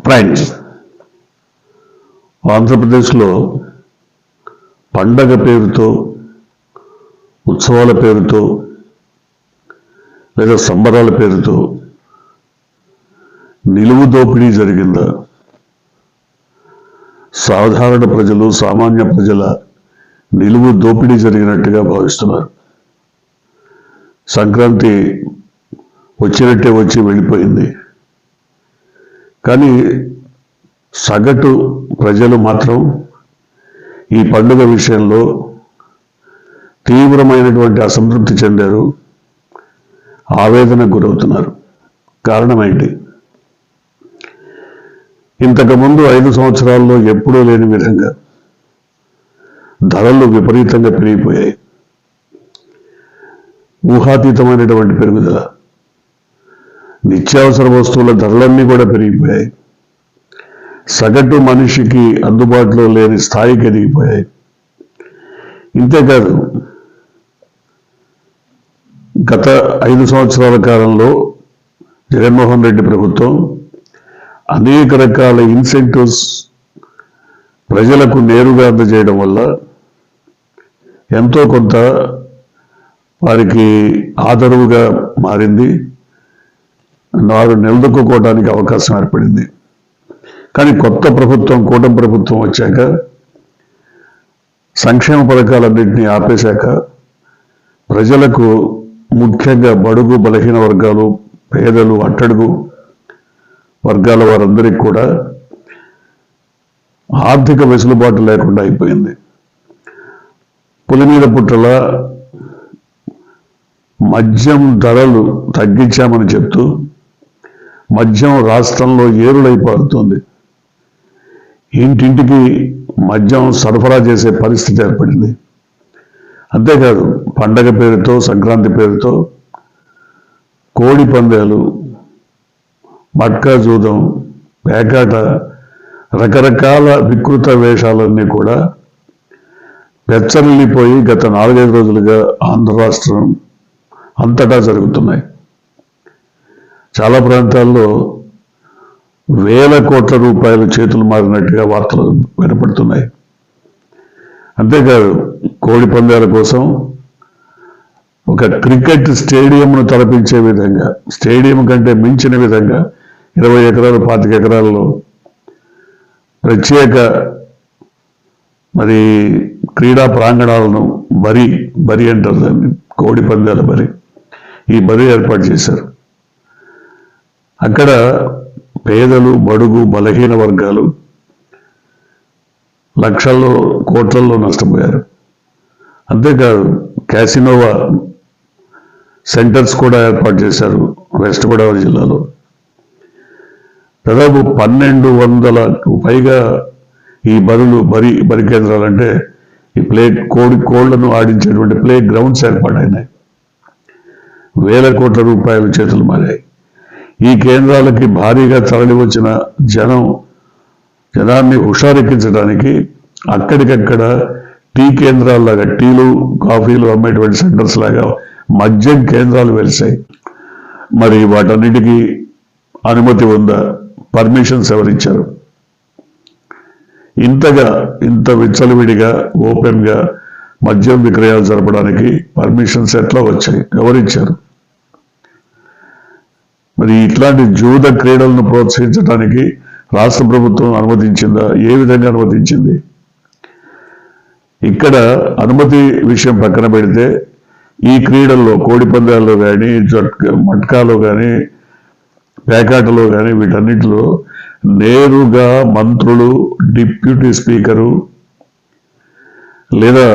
Friends, ఆంధ్రప్రదేశ్లో పండగ పేరుతో, ఉత్సవాల పేరుతో లేదా సంబరాల పేరుతో నిలువు దోపిడీ జరిగిందా? సాధారణ ప్రజలు, సామాన్య ప్రజల నిలువు దోపిడీ జరిగినట్టుగా భావిస్తున్నారు. సంక్రాంతి వచ్చినట్టే వచ్చి వెళ్ళిపోయింది. కానీ సగటు ప్రజలు మాత్రం ఈ పండుగ విషయంలో తీవ్రమైనటువంటి అసంతృప్తి చెందారు, ఆవేదనకు గురవుతున్నారు. కారణం ఏంటి? ఇంతకుముందు 5 సంవత్సరాల్లో ఎప్పుడూ లేని విధంగా ధరలు విపరీతంగా పెరిగిపోయాయి. ఊహాతీతమైనటువంటి పెరుగుదల. నిత్యావసర వస్తువుల ధరలన్నీ కూడా పెరిగిపోయాయి. సగటు మనిషికి అందుబాటులో లేని స్థాయికి ఎదిగిపోయాయి. ఇంతేకాదు, గత 5 సంవత్సరాల కాలంలో జగన్మోహన్ రెడ్డి ప్రభుత్వం అనేక రకాల ఇన్సెంటివ్స్ ప్రజలకు నేరుగా అందజేయడం వల్ల ఎంతో కొంత వారికి ఆదరవుగా మారింది. వారు నిలదొక్కుకోవడానికి అవకాశం ఏర్పడింది. కానీ కొత్త ప్రభుత్వం, కూటమి ప్రభుత్వం వచ్చాక, సంక్షేమ పథకాలన్నింటినీ ఆపేశాక ప్రజలకు, ముఖ్యంగా బడుగు బలహీన వర్గాలు, పేదలు, అట్టడుగు వర్గాల వారందరికీ కూడా ఆర్థిక వెసులుబాటు లేకుండా అయిపోయింది. పులి మీద పుట్టల మద్యం ధరలు తగ్గించామని చెప్తూ మద్యం రాష్ట్రంలో ఏరులైపారుతోంది. ఇంటింటికి మద్యం సరఫరా చేసే పరిస్థితి ఏర్పడింది. అంతేకాదు, పండగ పేరుతో, సంక్రాంతి పేరుతో కోడి పందాలు, మట్కా జూదం, పేకాట, రకరకాల వికృత వేషాలన్నీ కూడా పెచ్చరిల్లిపోయి గత 4-5 రోజులుగా ఆంధ్ర రాష్ట్రం అంతటా జరుగుతున్నాయి. చాలా ప్రాంతాల్లో వేల కోట్ల రూపాయలు చేతులు మారినట్టుగా వార్తలు వినపడుతున్నాయి. అంతేకాదు, కోడి పందాల కోసం ఒక క్రికెట్ స్టేడియంను తలపించే విధంగా, స్టేడియం కంటే మించిన విధంగా 20 ఎకరాలు, 25 ఎకరాల్లో ప్రత్యేక క్రీడా ప్రాంగణాలను, బరి అంటారు దాన్ని, కోడి పందాల ఈ బరి ఏర్పాటు చేశారు. అక్కడ పేదలు, బడుగు బలహీన వర్గాలు లక్షల్లో, కోట్లల్లో నష్టపోయారు. అంతేకాదు, క్యాసినోవా సెంటర్స్ కూడా ఏర్పాటు చేశారు వెస్ట్ గోదావరి జిల్లాలో. దాదాపు 1200కు పైగా ఈ బరి కేంద్రాలంటే ఈ కోళ్లను ఆడించేటువంటి ప్లే గ్రౌండ్స్ ఏర్పాటైనాయి. వేల కోట్ల రూపాయలు చేతులు మారాయి. ఈ కేంద్రాలకి భారీగా తరలి వచ్చిన జనాన్ని హుషారెక్కించడానికి అక్కడికక్కడ టీ కేంద్రాల్లాగా, టీలు, కాఫీలు అమ్మేటువంటి సెంటర్స్ లాగా మద్యం కేంద్రాలు వెలిసాయి. మరి వాటన్నిటికీ అనుమతి ఉందా? పర్మిషన్స్ ఎవరిచ్చారు? ఇంత విచ్చలవిడిగా, ఓపెన్గా మద్యం విక్రయాలు జరపడానికి పర్మిషన్స్ ఎట్లా వచ్చాయి? ఎవరిచ్చారు? మరి ఇట్లాంటి జూద క్రీడలను ప్రోత్సహించడానికి రాష్ట్ర ప్రభుత్వం అనుమతించిందా? ఏ విధంగా అనుమతించింది? ఇక్కడ అనుమతి విషయం పక్కన పెడితే, ఈ క్రీడల్లో, కోడి పందాల్లో కానీ, మట్కాలో కానీ, పేకాటలో కానీ, వీటన్నిటిలో నేరుగా మంత్రులు, డిప్యూటీ స్పీకరు లేదా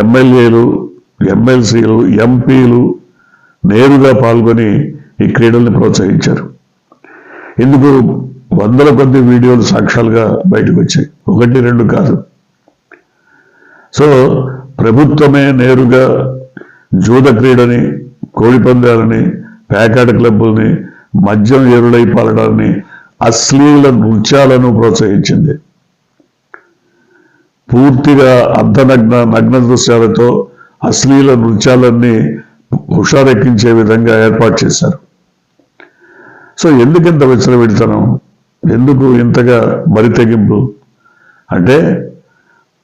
ఎమ్మెల్యేలు, ఎమ్మెల్సీలు, ఎంపీలు నేరుగా పాల్గొని ఈ క్రీడల్ని ప్రోత్సహించారు. ఇందుకు వందల కొద్ది వీడియోలు సాక్ష్యాలుగా బయటకు వచ్చాయి, 1-2 కాదు. సో ప్రభుత్వమే నేరుగా జూద క్రీడని, కోడి పందాలని, పేకాట క్లబ్బుల్ని, మద్యం ఏరులై పాలడాన్ని, అశ్లీల నృత్యాలను ప్రోత్సహించింది. పూర్తిగా నగ్న దృశ్యాలతో అశ్లీల నృత్యాలన్నీ హుషారెక్కించే విధంగా ఏర్పాటు చేశారు. సో ఎందుకింత విచ్చలవిడితనం? ఎందుకు ఇంతగా బరి తెగింపు అంటే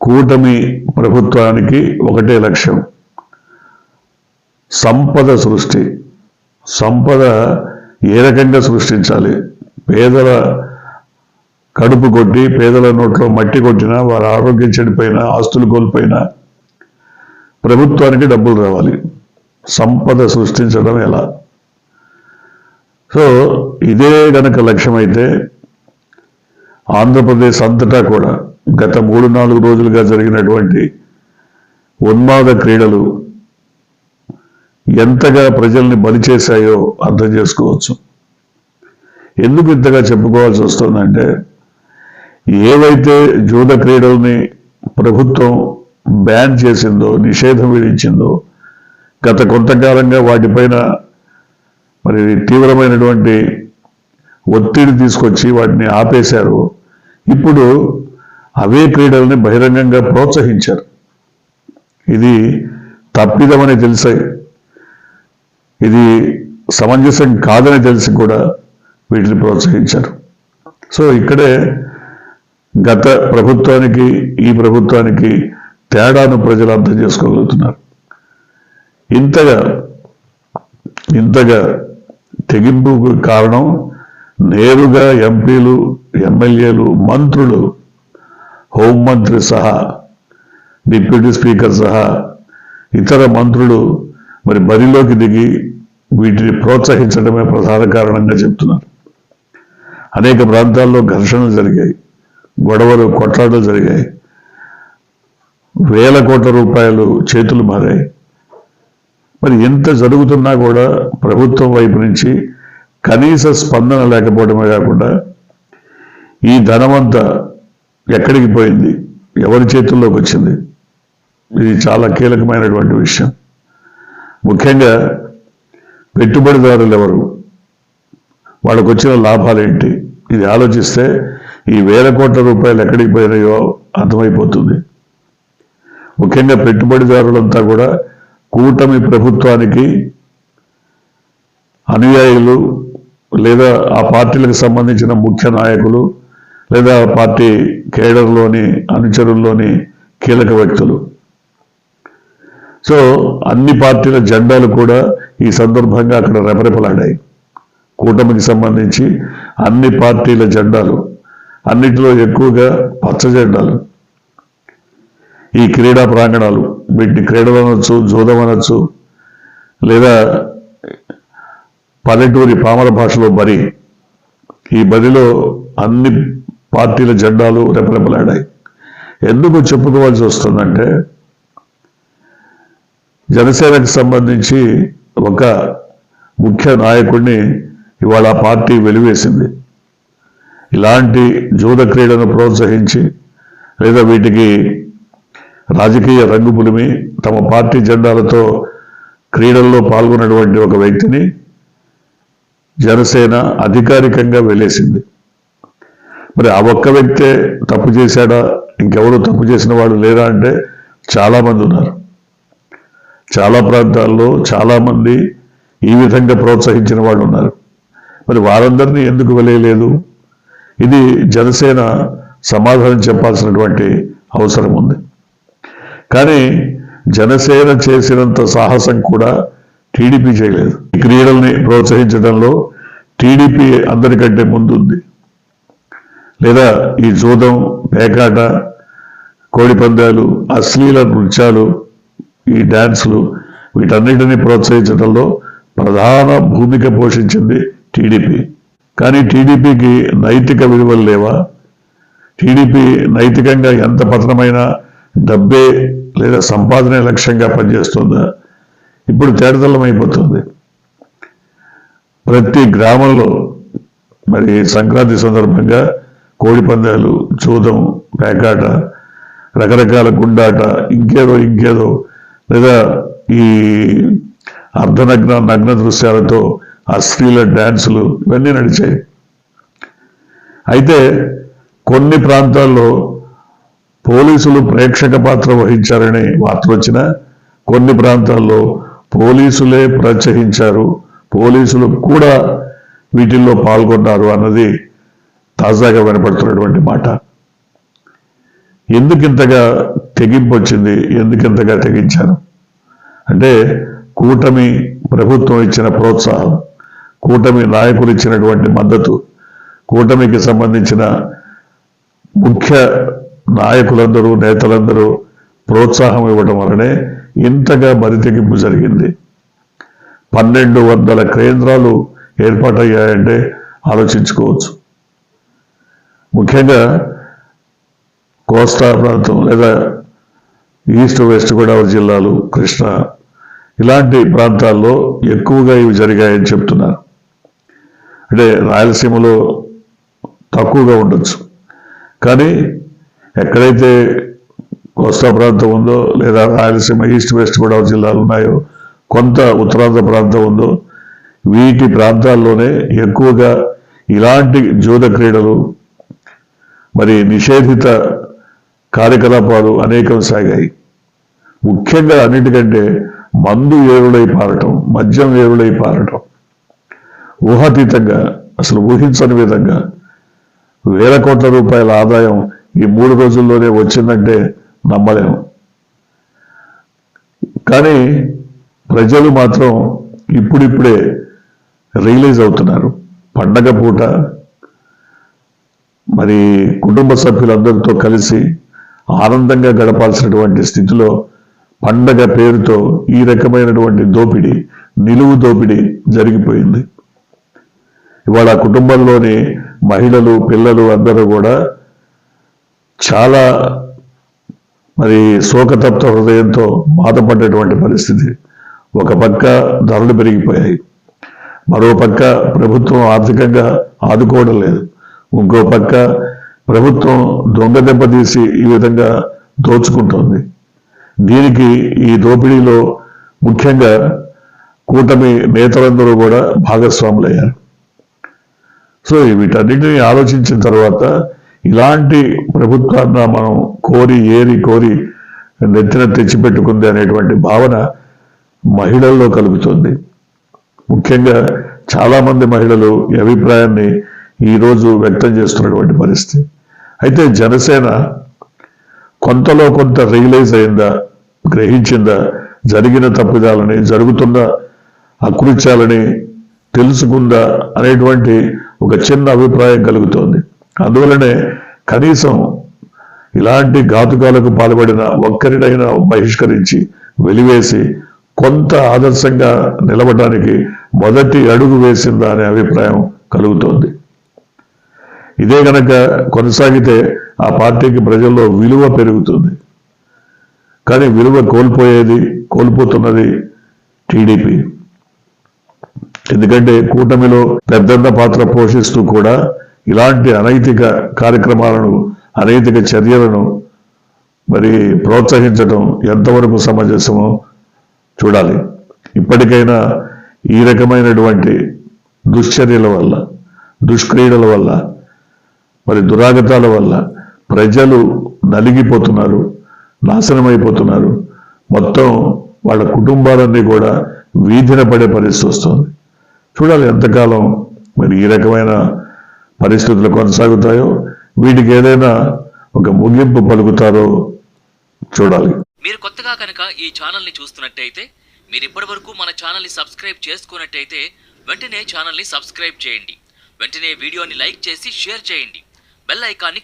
కూటమి ప్రభుత్వానికి ఒకటే లక్ష్యం, సంపద సృష్టి. సంపద ఏ రకంగా సృష్టించాలి? పేదల కడుపు కొట్టి, పేదల నోట్లో మట్టి కొట్టినా, వారి ఆరోగ్యం చెడిపోయినా, ఆస్తులు కోల్పోయినా ప్రభుత్వానికి డబ్బులు రావాలి. సంపద సృష్టించడం ఎలా? సో ఇదే గనక లక్ష్యమైతే ఆంధ్రప్రదేశ్ అంతటా కూడా గత 3-4 రోజులుగా జరిగినటువంటి ఉన్మాద క్రీడలు ఎంతగా ప్రజల్ని బలి చేశాయో అర్థం చేసుకోవచ్చు. ఎందుకు ఇంతగా చెప్పుకోవాల్సి వస్తుందంటే, ఏవైతే జూద క్రీడల్ని ప్రభుత్వం బ్యాన్ చేసిందో, నిషేధం విధించిందో, గత కొంతకాలంగా వాటిపైన మరి తీవ్రమైనటువంటి ఒత్తిడి తీసుకొచ్చి వాటిని ఆపేశారు. ఇప్పుడు అవే క్రీడల్ని బహిరంగంగా ప్రోత్సహించారు. ఇది తప్పిదమని తెలిసే, ఇది సమంజసం కాదని తెలిసి కూడా వీటిని ప్రోత్సహించారు. సో ఇక్కడే గత ప్రభుత్వానికి ఈ ప్రభుత్వానికి తేడాను ప్రజలు అర్థం చేసుకోగలుగుతున్నారు. ఇంతగా తెగింపుకు కారణం నేరుగా ఎంపీలు, ఎమ్మెల్యేలు, మంత్రులు, హోంమంత్రి సహా, డిప్యూటీ స్పీకర్ సహా ఇతర మంత్రులు మరి బరిలోకి దిగి వీటిని ప్రోత్సహించడమే ప్రధాన కారణంగా చెప్తున్నారు. అనేక ప్రాంతాల్లో ఘర్షణలు జరిగాయి, గొడవలు, కొట్లాటలు జరిగాయి, వేల కోట్ల రూపాయలు చేతులు మారాయి. మరి ఎంత జరుగుతున్నా కూడా ప్రభుత్వం వైపు నుంచి కనీస స్పందన లేకపోవడమే కాకుండా ఈ ధనమంతా ఎక్కడికి పోయింది, ఎవరి చేతుల్లోకి వచ్చింది, ఇది చాలా కీలకమైనటువంటి విషయం. ముఖ్యంగా పెట్టుబడిదారులు ఎవరు, వాళ్ళకు వచ్చిన లాభాలేంటి, ఇది ఆలోచిస్తే ఈ వేల కోట్ల రూపాయలు ఎక్కడికి పోయినాయో అర్థమైపోతుంది. ముఖ్యంగా పెట్టుబడిదారులంతా కూడా కూటమి ప్రభుత్వానికి అనుయాయులు, లేదా ఆ పార్టీలకు సంబంధించిన ముఖ్య నాయకులు, లేదా పార్టీ కేడర్లోని అనుచరుల్లోని కీలక వ్యక్తులు. సో అన్ని పార్టీల జెండాలు కూడా ఈ సందర్భంగా అక్కడ రెపరెపలాడాయి. కూటమికి సంబంధించి అన్ని పార్టీల జెండాలు, అన్నిటిలో ఎక్కువగా పచ్చ జెండాలు. ఈ క్రీడా ప్రాంగణాలు, వీటిని క్రీడలు అనొచ్చు, జూదం అనొచ్చు, లేదా పల్లెటూరి పామర భాషలో బరి. ఈ బరిలో అన్ని పార్టీల జెండాలు రెపరెపలాడాయి. ఎందుకు చెప్పుకోవాల్సి వస్తుందంటే, జనసేనకు సంబంధించి ఒక ముఖ్య నాయకుడిని ఇవాళ పార్టీ వెలివేసింది. ఇలాంటి జూద క్రీడను ప్రోత్సహించి లేదా వీటికి రాజకీయ రంగు పులిమి తమ పార్టీ జెండాలతో క్రీడల్లో పాల్గొన్నటువంటి ఒక వ్యక్తిని జనసేన అధికారికంగా వెలేసింది. మరి ఆ ఒక్క వ్యక్తే తప్పు చేశాడా, ఇంకెవరు తప్పు చేసిన వాళ్ళు లేరా అంటే చాలామంది ఉన్నారు. చాలా ప్రాంతాల్లో చాలామంది ఈ విధంగా ప్రోత్సహించిన వాళ్ళు ఉన్నారు. మరి వారందరినీ ఎందుకు వెలేయలేదు? ఇది జనసేన సమాధానం చెప్పాల్సినటువంటి అవసరం ఉంది. కానీ జనసేన చేసినంత సాహసం కూడా టీడీపీ చేయలేదు. ఈ క్రీడల్ని ప్రోత్సహించడంలో టీడీపీ అందరికంటే ముందుంది. లేదా ఈ జూదం, పేకాట, కోడిపందాలు, అశ్లీల నృత్యాలు, ఈ డాన్సులు, వీటన్నిటిని ప్రోత్సహించడంలో ప్రధాన భూమిక పోషించింది టీడీపీ. కానీ టీడీపీకి నైతిక విలువలు లేవా? టీడీపీ నైతికంగా ఎంత పతనమైన డబ్బే లేదా సంపాదనే లక్ష్యంగా పనిచేస్తుందా? ఇప్పుడు తేటతెల్లమైపోతుంది. ప్రతి గ్రామంలో మరి సంక్రాంతి సందర్భంగా కోడిపందాలు, జూదం, పేకాట, రకరకాల గుండాట, ఇంకేదో లేదా ఈ నగ్న దృశ్యాలతో అశ్లీల డ్యాన్సులు ఇవన్నీ నడిచాయి. అయితే కొన్ని ప్రాంతాల్లో పోలీసులు ప్రేక్షక పాత్ర వహించారని వార్తలు వచ్చినా, కొన్ని ప్రాంతాల్లో పోలీసులే ప్రోత్సహించారు, పోలీసులు కూడా వీటిల్లో పాల్గొన్నారు అన్నది తాజాగా వినపడుతున్నటువంటి మాట. ఎందుకింతగా తెగింపు వచ్చింది, ఎందుకింతగా తెగించారు అంటే కూటమి ప్రభుత్వం ఇచ్చిన ప్రోత్సాహం, కూటమి నాయకులు ఇచ్చినటువంటి మద్దతు, కూటమికి సంబంధించిన ముఖ్య నాయకులందరూ నేతలందరూ ప్రోత్సాహం ఇవ్వడం వలనే ఇంతగా బరితెగింపు జరిగింది. 1200 కేంద్రాలు ఏర్పాటయ్యాయంటే ఆలోచించుకోవచ్చు. ముఖ్యంగా కోస్తా ప్రాంతం లేదా ఈస్ట్ వెస్ట్ గోదావరి జిల్లాలు, కృష్ణా ఇలాంటి ప్రాంతాల్లో ఎక్కువగా ఇవి జరిగాయని చెప్తున్నారు. అంటే రాయలసీమలో తక్కువగా ఉండొచ్చు, కానీ ఎక్కడైతే కోస్తా ప్రాంతం ఉందో లేదా రాయలసీమ ఈస్ట్ వెస్ట్ గోదావరి జిల్లాలు ఉన్నాయో, కొంత ఉత్తరాంధ్ర ప్రాంతం ఉందో, వీటి ప్రాంతాల్లోనే ఎక్కువగా ఇలాంటి జూద క్రీడలు మరి నిషేధిత కార్యకలాపాలు అనేకం సాగాయి. ముఖ్యంగా అన్నిటికంటే మందు ఏరులై పారటం, మద్యం ఏరులై పారటం, ఊహాతీతంగా అసలు ఊహించని విధంగా వేల కోట్ల రూపాయల ఆదాయం ఈ 3 రోజుల్లోనే వచ్చిందంటే నమ్మలేము. కానీ ప్రజలు మాత్రం ఇప్పుడిప్పుడే రియలైజ్ అవుతున్నారు. పండగ పూట మరి కుటుంబ సభ్యులందరితో కలిసి ఆనందంగా గడపాల్సినటువంటి స్థితిలో పండగ పేరుతో ఈ రకమైనటువంటి దోపిడీ, నిలువు దోపిడీ జరిగిపోయింది. ఇవాళ కుటుంబంలోని మహిళలు, పిల్లలు అందరూ కూడా చాలా మరి శోకతప్త హృదయంతో బాధపడ్డటువంటి పరిస్థితి. ఒక పక్క ధరలు పెరిగిపోయాయి, మరో పక్క ప్రభుత్వం ఆర్థికంగా ఆదుకోవడం లేదు, ఇంకో పక్క ప్రభుత్వం దొంగ దెబ్బతీసి ఈ విధంగా దోచుకుంటోంది. దీనికి ఈ దోపిడీలో ముఖ్యంగా కూటమి నేతలందరూ కూడా భాగస్వాములయ్యారు. సో వీటన్నిటిని ఆలోచించిన తర్వాత ఇలాంటి ప్రభుత్వాన్ని మనం కోరి నెత్తిన తెచ్చిపెట్టుకుంది అనేటువంటి భావన మహిళల్లో కలుగుతుంది. ముఖ్యంగా చాలామంది మహిళలు ఈ అభిప్రాయాన్ని ఈరోజు వ్యక్తం చేస్తున్నటువంటి పరిస్థితి. అయితే జనసేన కొంతలో కొంత రియలైజ్ అయిందా, గ్రహించిందా, జరిగిన తప్పిదాలని, జరుగుతున్న అకృత్యాలని తెలుసుకుందా అనేటువంటి ఒక చిన్న అభిప్రాయం కలుగుతోంది. అందువలనే కనీసం ఇలాంటి ఘాతుకాలకు పాల్పడిన ఒక్కరినైనా బహిష్కరించి వెలివేసి కొంత ఆదర్శంగా నిలబడడానికి మొదటి అడుగు వేసిందా అనే అభిప్రాయం కలుగుతోంది. ఇదే గనక కొనసాగితే ఆ పార్టీకి ప్రజల్లో విలువ పెరుగుతుంది. కానీ విలువ కోల్పోతున్నది టీడీపీ. ఎందుకంటే కూటమిలో పెద్దన్న పాత్ర పోషిస్తూ కూడా ఇలాంటి అనైతిక కార్యక్రమాలను, అనైతిక చర్యలను మరి ప్రోత్సహించడం ఎంతవరకు సమంజసమో చూడాలి. ఇప్పటికైనా ఈ రకమైనటువంటి దుశ్చర్యల వల్ల, దుష్క్రీడల వల్ల, మరి దురాగతాల వల్ల ప్రజలు నలిగిపోతున్నారు, నాశనమైపోతున్నారు. మొత్తం వాళ్ళ కుటుంబాలన్నీ కూడా వీధిన పడే పరిస్థితి వస్తుంది. చూడాలి ఎంతకాలం మరి ఈ రకమైన పరిస్థితులు కొనసాగుతాయో, వీటికి ఏదైనా ఒక ముగింపు పలుకుతారో చూడాలి. మీరు కొత్తగా కనుక ఈ ఛానల్ని చూస్తున్నట్టయితే, మీరు ఇప్పటివరకు మన ఛానల్ని సబ్స్క్రైబ్ చేసుకున్నట్టయితే వెంటనే ఛానల్ని సబ్స్క్రైబ్ చేయండి. వెంటనే వీడియోని లైక్ చేసి షేర్ చేయండి. బెల్ ఐకాన్ని